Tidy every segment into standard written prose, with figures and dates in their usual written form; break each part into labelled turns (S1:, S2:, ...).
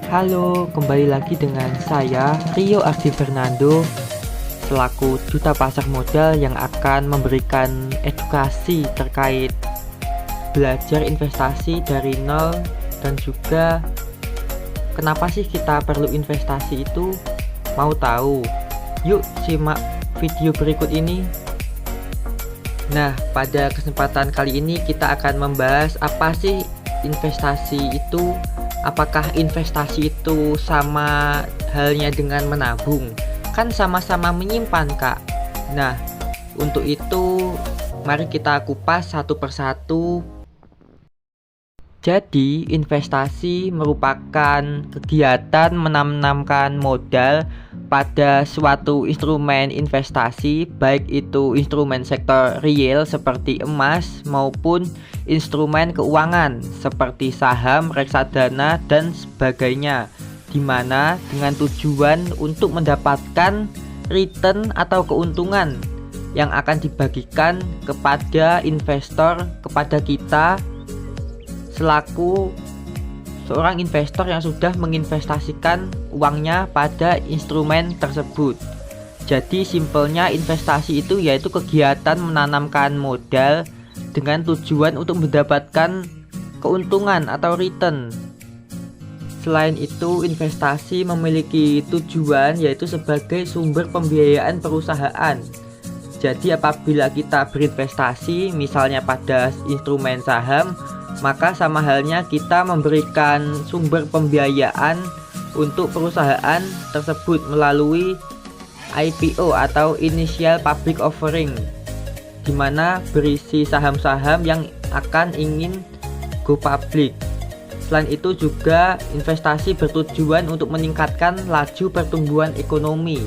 S1: Halo, kembali lagi dengan saya Rio Ardi Fernando selaku Duta Pasar Modal yang akan memberikan edukasi terkait belajar investasi dari nol dan juga kenapa sih kita perlu investasi itu. Mau tahu? Yuk simak video berikut ini. Nah, pada kesempatan kali ini kita akan membahas apa sih investasi itu. Apakah investasi itu sama halnya dengan menabung? Kan sama-sama menyimpan, Kak. Nah, untuk itu mari kita kupas satu persatu. Jadi, investasi merupakan kegiatan menanamkan modal pada suatu instrumen investasi, baik itu instrumen sektor real seperti emas maupun instrumen keuangan seperti saham, reksadana, dan sebagainya, di mana dengan tujuan untuk mendapatkan return atau keuntungan yang akan dibagikan kepada investor, kepada kita selaku seorang investor yang sudah menginvestasikan uangnya pada instrumen tersebut. Jadi simpelnya investasi itu yaitu kegiatan menanamkan modal dengan tujuan untuk mendapatkan keuntungan atau return. Selain itu, investasi memiliki tujuan yaitu sebagai sumber pembiayaan perusahaan. Jadi apabila kita berinvestasi misalnya pada instrumen saham, maka sama halnya kita memberikan sumber pembiayaan untuk perusahaan tersebut melalui IPO atau Initial Public Offering, di mana berisi saham-saham yang akan ingin go public. Selain itu juga investasi bertujuan untuk meningkatkan laju pertumbuhan ekonomi.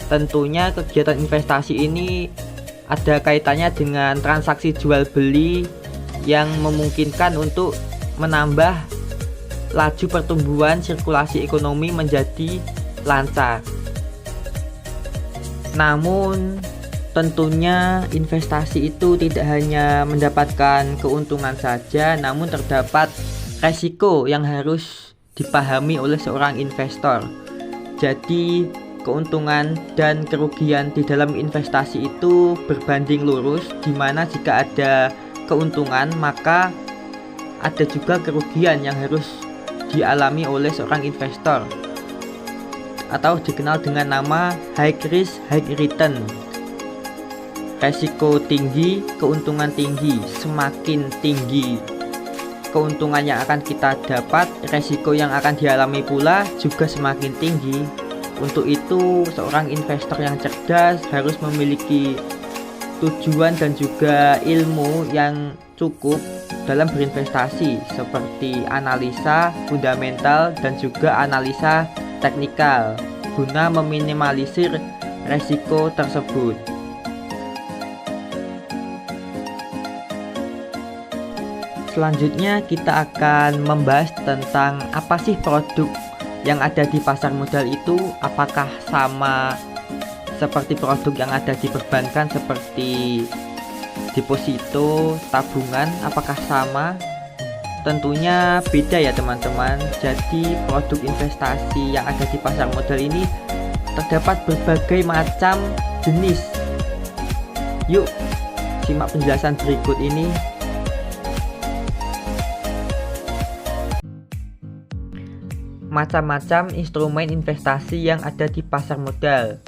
S1: Tentunya kegiatan investasi ini ada kaitannya dengan transaksi jual beli yang memungkinkan untuk menambah laju pertumbuhan sirkulasi ekonomi menjadi lancar. Namun tentunya investasi itu tidak hanya mendapatkan keuntungan saja, namun terdapat resiko yang harus dipahami oleh seorang investor. Jadi keuntungan dan kerugian di dalam investasi itu berbanding lurus, di mana jika ada keuntungan maka ada juga kerugian yang harus dialami oleh seorang investor, atau dikenal dengan nama high risk high return. Resiko tinggi, keuntungan tinggi. Semakin tinggi keuntungan yang akan kita dapat, resiko yang akan dialami pula juga semakin tinggi. Untuk itu seorang investor yang cerdas harus memiliki tujuan dan juga ilmu yang cukup dalam berinvestasi, seperti analisa fundamental dan juga analisa teknikal guna meminimalisir resiko tersebut. Selanjutnya kita akan membahas tentang apa sih produk yang ada di pasar modal itu, apakah sama seperti produk yang ada di perbankan seperti deposito, tabungan, apakah sama? Tentunya beda ya teman-teman. Jadi produk investasi yang ada di pasar modal ini terdapat berbagai macam jenis. Yuk simak penjelasan berikut ini. Macam-macam instrumen investasi yang ada di pasar modal.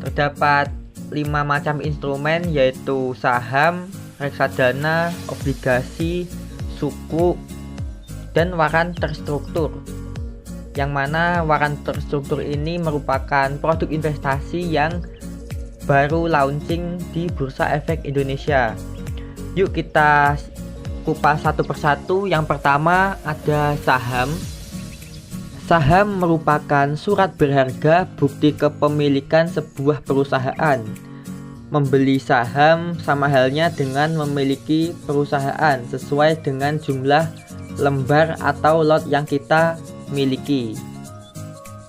S1: Terdapat 5 macam instrumen, yaitu saham, reksadana, obligasi, suku, dan waran terstruktur. Yang mana waran terstruktur ini merupakan produk investasi yang baru launching di Bursa Efek Indonesia. Yuk kita kupas satu persatu. Yang pertama ada saham. Saham merupakan surat berharga bukti kepemilikan sebuah perusahaan. Membeli saham sama halnya dengan memiliki perusahaan sesuai dengan jumlah lembar atau lot yang kita miliki.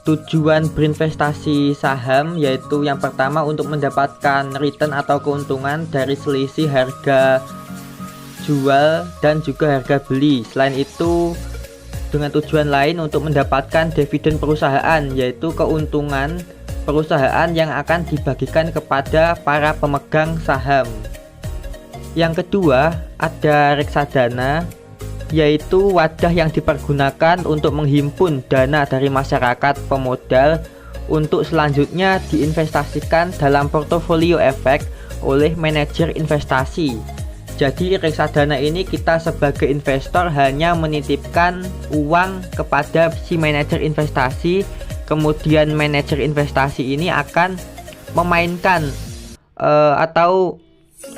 S1: Tujuan berinvestasi saham yaitu yang pertama untuk mendapatkan return atau keuntungan dari selisih harga jual dan juga harga beli. Selain itu dengan tujuan lain untuk mendapatkan dividen perusahaan, yaitu keuntungan perusahaan yang akan dibagikan kepada para pemegang saham. Yang kedua, ada reksadana, yaitu wadah yang dipergunakan untuk menghimpun dana dari masyarakat pemodal untuk selanjutnya diinvestasikan dalam portofolio efek oleh manajer investasi. Jadi reksadana ini kita sebagai investor hanya menitipkan uang kepada si manajer investasi, kemudian manajer investasi ini akan memainkan atau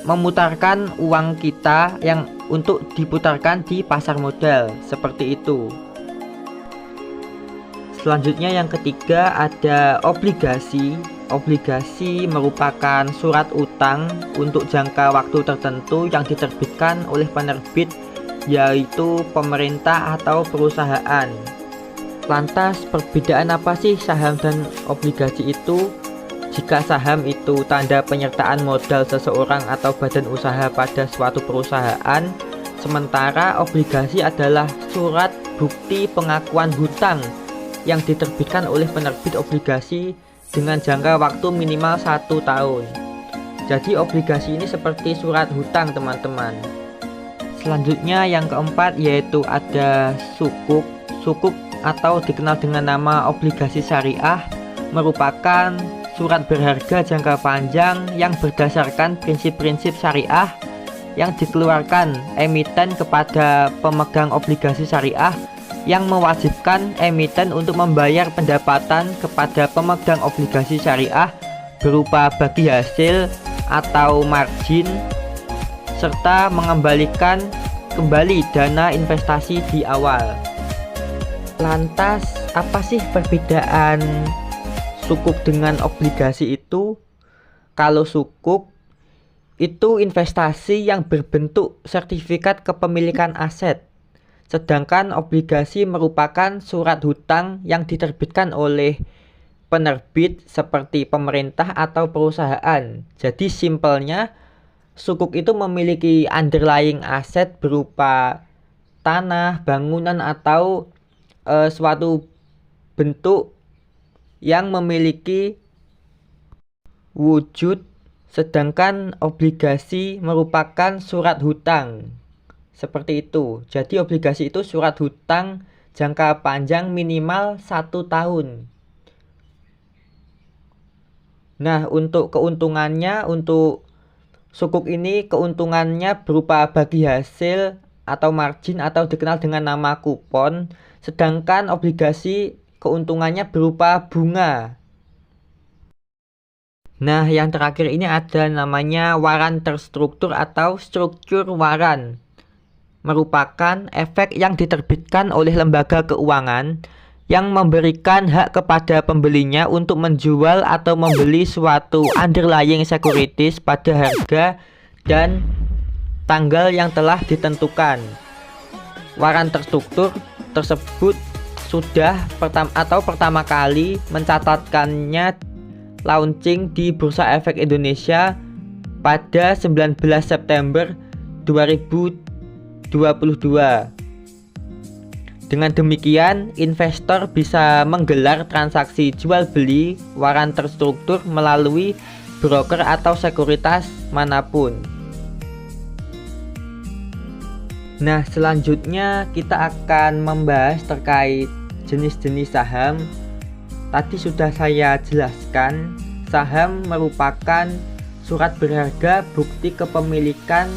S1: memutarkan uang kita yang untuk diputarkan di pasar modal, seperti itu. Selanjutnya yang ketiga ada obligasi. Obligasi merupakan surat utang untuk jangka waktu tertentu yang diterbitkan oleh penerbit, yaitu pemerintah atau perusahaan. Lantas perbedaan apa sih saham dan obligasi itu? Jika saham itu tanda penyertaan modal seseorang atau badan usaha pada suatu perusahaan, sementara obligasi adalah surat bukti pengakuan hutang yang diterbitkan oleh penerbit obligasi dengan jangka waktu minimal 1 tahun. Jadi obligasi ini seperti surat hutang, teman-teman. Selanjutnya yang keempat yaitu ada sukuk. Sukuk atau dikenal dengan nama obligasi syariah merupakan surat berharga jangka panjang yang berdasarkan prinsip-prinsip syariah yang dikeluarkan emiten kepada pemegang obligasi syariah, yang mewajibkan emiten untuk membayar pendapatan kepada pemegang obligasi syariah berupa bagi hasil atau margin, serta mengembalikan kembali dana investasi di awal. Lantas apa sih perbedaan sukuk dengan obligasi itu? Kalau sukuk itu investasi yang berbentuk sertifikat kepemilikan aset, sedangkan obligasi merupakan surat hutang yang diterbitkan oleh penerbit seperti pemerintah atau perusahaan. Jadi simpelnya sukuk itu memiliki underlying aset berupa tanah, bangunan atau suatu bentuk yang memiliki wujud, sedangkan obligasi merupakan surat hutang. Seperti itu. Jadi obligasi itu surat hutang jangka panjang minimal 1 tahun. Nah, untuk keuntungannya, untuk sukuk ini keuntungannya berupa bagi hasil atau margin atau dikenal dengan nama kupon, sedangkan obligasi keuntungannya berupa bunga. Nah, yang terakhir ini ada namanya waran terstruktur atau struktur waran. Merupakan efek yang diterbitkan oleh lembaga keuangan yang memberikan hak kepada pembelinya untuk menjual atau membeli suatu underlying securities pada harga dan tanggal yang telah ditentukan. Waran terstruktur tersebut sudah pertama kali mencatatkannya launching di Bursa Efek Indonesia pada 19 September 2022. Dengan demikian, investor bisa menggelar transaksi jual beli waran terstruktur melalui broker atau sekuritas manapun. Nah, selanjutnya kita akan membahas terkait jenis-jenis saham. Tadi sudah saya jelaskan, saham merupakan surat berharga bukti kepemilikan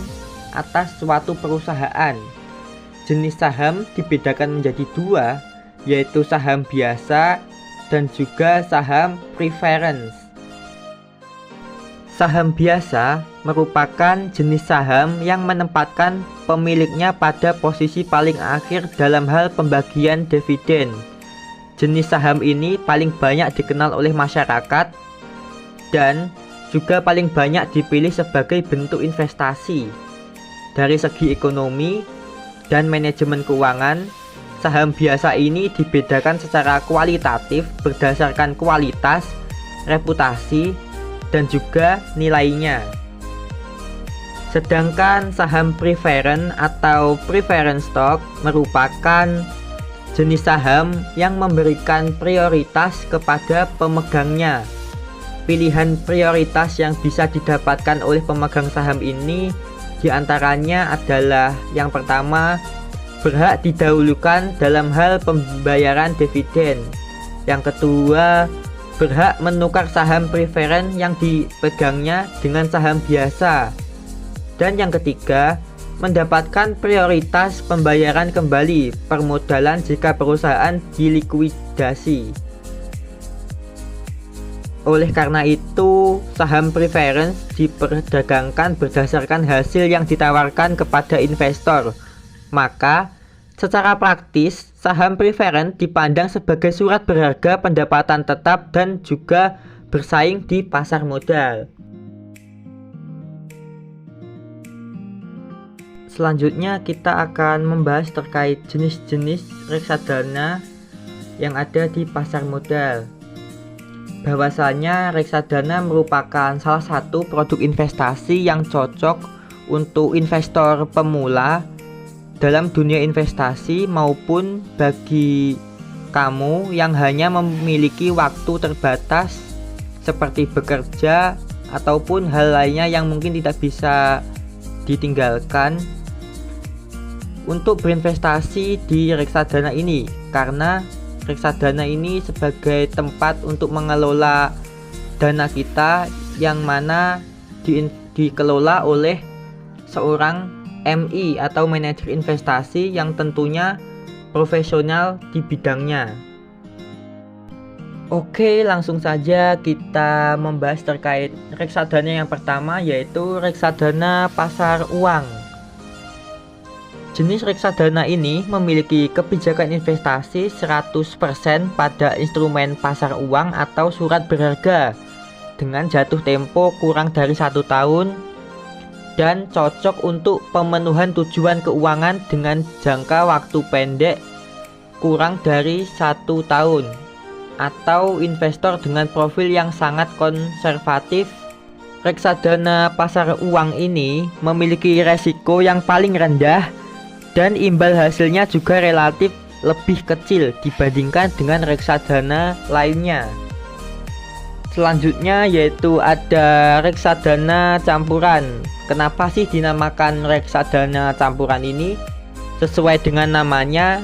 S1: atas suatu perusahaan. Jenis saham dibedakan menjadi 2, yaitu saham biasa dan juga saham preference. Saham biasa merupakan jenis saham yang menempatkan pemiliknya pada posisi paling akhir dalam hal pembagian dividen. Jenis saham ini paling banyak dikenal oleh masyarakat dan juga paling banyak dipilih sebagai bentuk investasi. Dari segi ekonomi dan manajemen keuangan, saham biasa ini dibedakan secara kualitatif berdasarkan kualitas, reputasi, dan juga nilainya. Sedangkan saham preference atau preference stock merupakan jenis saham yang memberikan prioritas kepada pemegangnya. Pilihan prioritas yang bisa didapatkan oleh pemegang saham ini diantaranya adalah yang pertama, berhak didahulukan dalam hal pembayaran dividen. Yang kedua, berhak menukar saham preferen yang dipegangnya dengan saham biasa. Dan yang ketiga, mendapatkan prioritas pembayaran kembali permodalan jika perusahaan dilikuidasi. Oleh karena itu, saham preference diperdagangkan berdasarkan hasil yang ditawarkan kepada investor. Maka, secara praktis, saham preference dipandang sebagai surat berharga pendapatan tetap dan juga bersaing di pasar modal. Selanjutnya kita akan membahas terkait jenis-jenis reksadana yang ada di pasar modal. Bahwasanya reksadana merupakan salah satu produk investasi yang cocok untuk investor pemula dalam dunia investasi maupun bagi kamu yang hanya memiliki waktu terbatas seperti bekerja ataupun hal lainnya yang mungkin tidak bisa ditinggalkan untuk berinvestasi di reksadana ini, karena reksadana ini sebagai tempat untuk mengelola dana kita yang mana dikelola oleh seorang MI atau manajer investasi yang tentunya profesional di bidangnya. Oke, langsung saja kita membahas terkait reksadana yang pertama, yaitu reksadana pasar uang. Jenis reksadana ini memiliki kebijakan investasi 100% pada instrumen pasar uang atau surat berharga dengan jatuh tempo kurang dari 1 tahun dan cocok untuk pemenuhan tujuan keuangan dengan jangka waktu pendek kurang dari 1 tahun atau investor dengan profil yang sangat konservatif. Reksadana pasar uang ini memiliki resiko yang paling rendah dan imbal hasilnya juga relatif lebih kecil dibandingkan dengan reksadana lainnya. Selanjutnya yaitu ada reksadana campuran. Kenapa sih dinamakan reksadana campuran ini? Sesuai dengan namanya,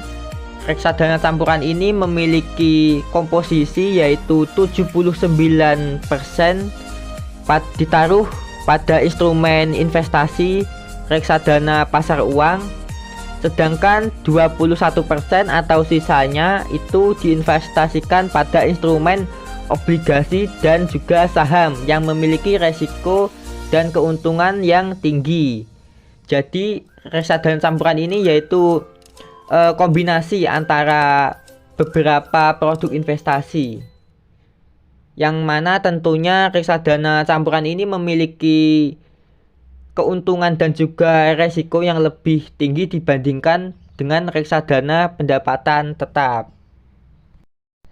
S1: reksadana campuran ini memiliki komposisi yaitu 79% ditaruh pada instrumen investasi reksadana pasar uang, sedangkan 21% atau sisanya itu diinvestasikan pada instrumen obligasi dan juga saham yang memiliki resiko dan keuntungan yang tinggi. Jadi reksadana campuran ini yaitu kombinasi antara beberapa produk investasi, yang mana tentunya reksadana campuran ini memiliki keuntungan dan juga resiko yang lebih tinggi dibandingkan dengan reksadana pendapatan tetap.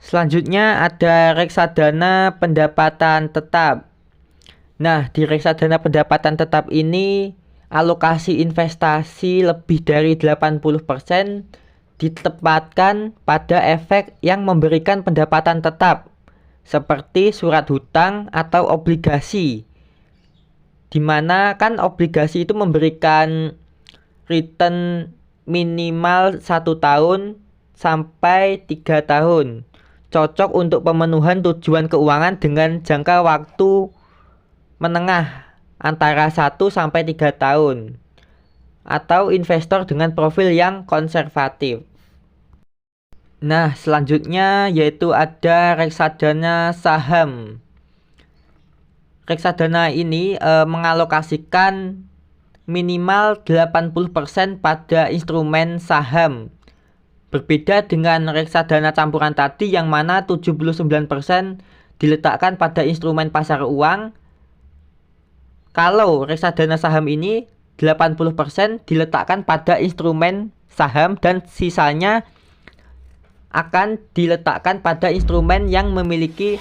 S1: Selanjutnya ada reksadana pendapatan tetap. Nah, di reksadana pendapatan tetap ini alokasi investasi lebih dari 80% ditempatkan pada efek yang memberikan pendapatan tetap seperti surat hutang atau obligasi, dimana kan obligasi itu memberikan return minimal 1 tahun sampai 3 tahun, cocok untuk pemenuhan tujuan keuangan dengan jangka waktu menengah antara 1 sampai 3 tahun atau investor dengan profil yang konservatif. Nah, selanjutnya yaitu ada reksadana saham. Reksadana ini mengalokasikan minimal 80% pada instrumen saham. Berbeda dengan reksadana campuran tadi yang mana 79% diletakkan pada instrumen pasar uang. Kalau reksadana saham ini 80% diletakkan pada instrumen saham dan sisanya akan diletakkan pada instrumen yang memiliki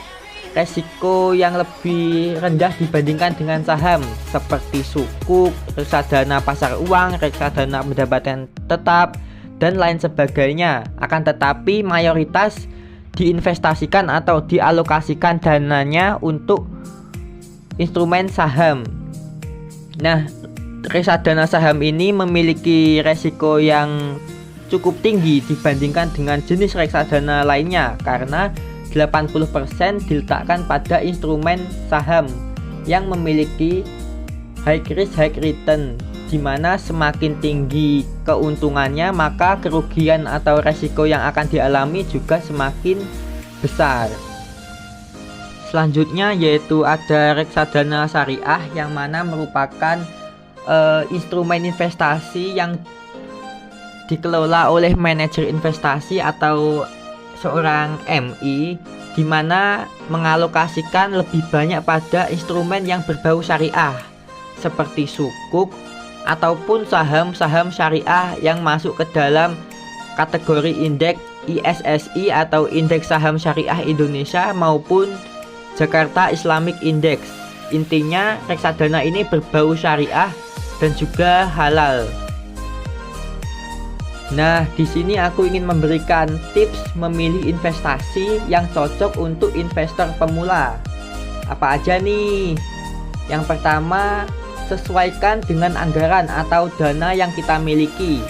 S1: resiko yang lebih rendah dibandingkan dengan saham seperti sukuk, reksadana pasar uang, reksadana pendapatan tetap, dan lain sebagainya. Akan tetapi mayoritas diinvestasikan atau dialokasikan dananya untuk instrumen saham. Nah, reksadana saham ini memiliki resiko yang cukup tinggi dibandingkan dengan jenis reksadana lainnya karena 80% diletakkan pada instrumen saham yang memiliki high risk high return, di mana semakin tinggi keuntungannya maka kerugian atau resiko yang akan dialami juga semakin besar. Selanjutnya yaitu ada reksadana syariah yang mana merupakan instrumen investasi yang dikelola oleh manajer investasi atau seorang MI, di mana mengalokasikan lebih banyak pada instrumen yang berbau syariah seperti sukuk ataupun saham-saham syariah yang masuk ke dalam kategori indeks ISSI atau Indeks Saham Syariah Indonesia maupun Jakarta Islamic Index. Intinya reksadana ini berbau syariah dan juga halal. Nah, di sini aku ingin memberikan tips memilih investasi yang cocok untuk investor pemula. Apa aja nih? Yang pertama, sesuaikan dengan anggaran atau dana yang kita miliki.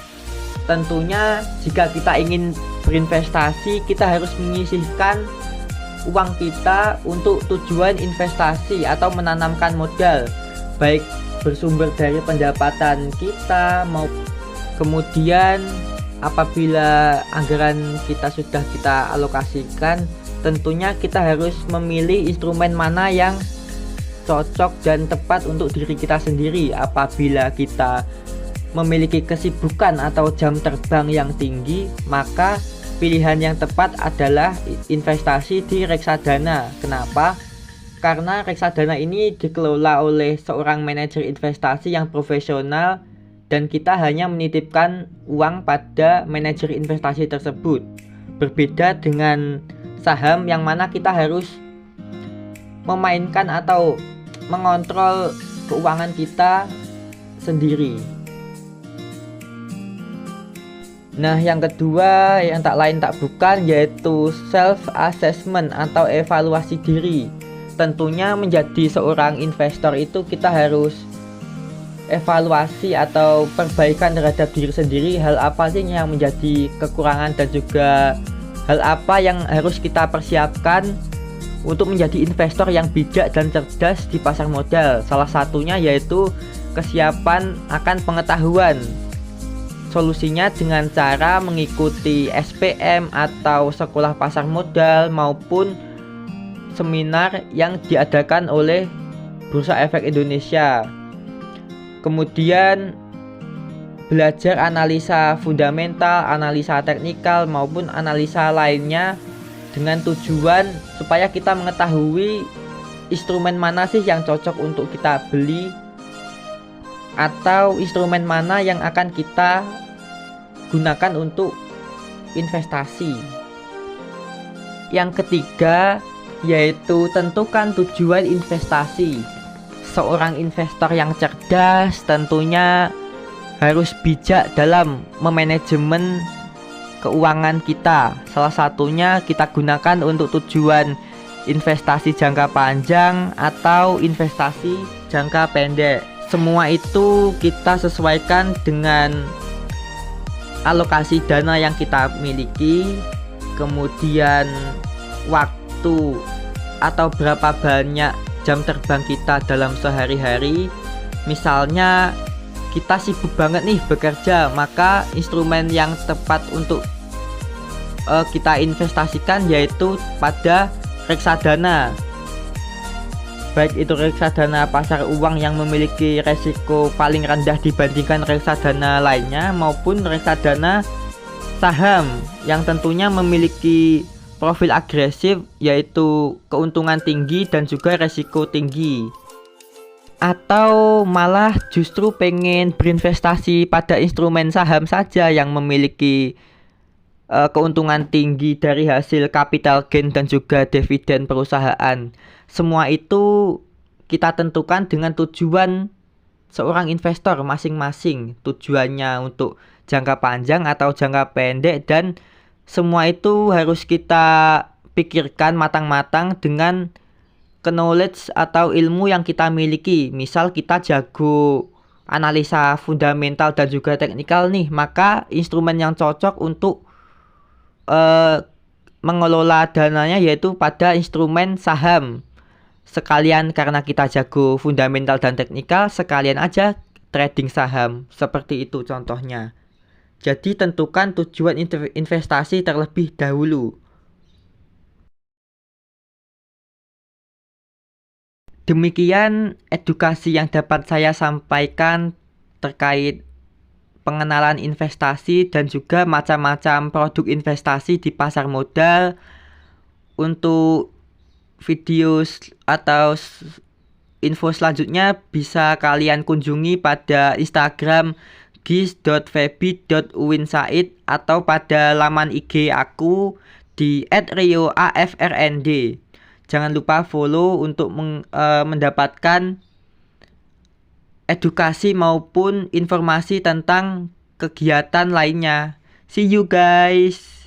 S1: Tentunya jika kita ingin berinvestasi, kita harus menyisihkan uang kita untuk tujuan investasi atau menanamkan modal, baik bersumber dari pendapatan kita maupun kemudian apabila anggaran kita sudah kita alokasikan, tentunya kita harus memilih instrumen mana yang cocok dan tepat untuk diri kita sendiri. Apabila kita memiliki kesibukan atau jam terbang yang tinggi, maka pilihan yang tepat adalah investasi di reksadana. Kenapa? Karena reksadana ini dikelola oleh seorang manajer investasi yang profesional dan kita hanya menitipkan uang pada manajer investasi tersebut. Berbeda dengan saham yang mana kita harus memainkan atau mengontrol keuangan kita sendiri. Nah, yang kedua yang tak lain tak bukan yaitu self assessment atau evaluasi diri. Tentunya menjadi seorang investor itu kita harus evaluasi atau perbaikan terhadap diri sendiri. Hal apa sih yang menjadi kekurangan dan juga hal apa yang harus kita persiapkan untuk menjadi investor yang bijak dan cerdas di pasar modal. Salah satunya yaitu kesiapan akan pengetahuan. Solusinya dengan cara mengikuti SPM atau sekolah pasar modal maupun seminar yang diadakan oleh Bursa Efek Indonesia. Kemudian belajar analisa fundamental, analisa teknikal maupun analisa lainnya dengan tujuan supaya kita mengetahui instrumen mana sih yang cocok untuk kita beli atau instrumen mana yang akan kita gunakan untuk investasi. Yang ketiga yaitu tentukan tujuan investasi. Seorang investor yang cerdas tentunya harus bijak dalam memanajemen keuangan kita. Salah satunya kita gunakan untuk tujuan investasi jangka panjang atau investasi jangka pendek. Semua itu kita sesuaikan dengan alokasi dana yang kita miliki, kemudian waktu atau berapa banyak jam terbang kita dalam sehari-hari. Misalnya kita sibuk banget nih bekerja, maka instrumen yang tepat untuk kita investasikan yaitu pada reksadana. Baik itu reksadana pasar uang yang memiliki resiko paling rendah dibandingkan reksadana lainnya maupun reksadana saham yang tentunya memiliki profil agresif yaitu keuntungan tinggi dan juga resiko tinggi. Atau malah justru pengen berinvestasi pada instrumen saham saja yang memiliki keuntungan tinggi dari hasil capital gain dan juga dividen perusahaan. Semua itu kita tentukan dengan tujuan seorang investor masing-masing. Tujuannya untuk jangka panjang atau jangka pendek, dan semua itu harus kita pikirkan matang-matang dengan knowledge atau ilmu yang kita miliki. Misal kita jago analisa fundamental dan juga teknikal nih, maka instrumen yang cocok untuk mengelola dananya yaitu pada instrumen saham. Sekalian karena kita jago fundamental dan teknikal, sekalian aja trading saham. Seperti itu contohnya. Jadi tentukan tujuan investasi terlebih dahulu. Demikian edukasi yang dapat saya sampaikan terkait pengenalan investasi dan juga macam-macam produk investasi di pasar modal. Untuk video atau info selanjutnya bisa kalian kunjungi pada Instagram gis.febi.uwinsaid atau pada laman IG aku di @rioafrnd. Jangan lupa follow untuk mendapatkan edukasi maupun informasi tentang kegiatan lainnya. See you guys.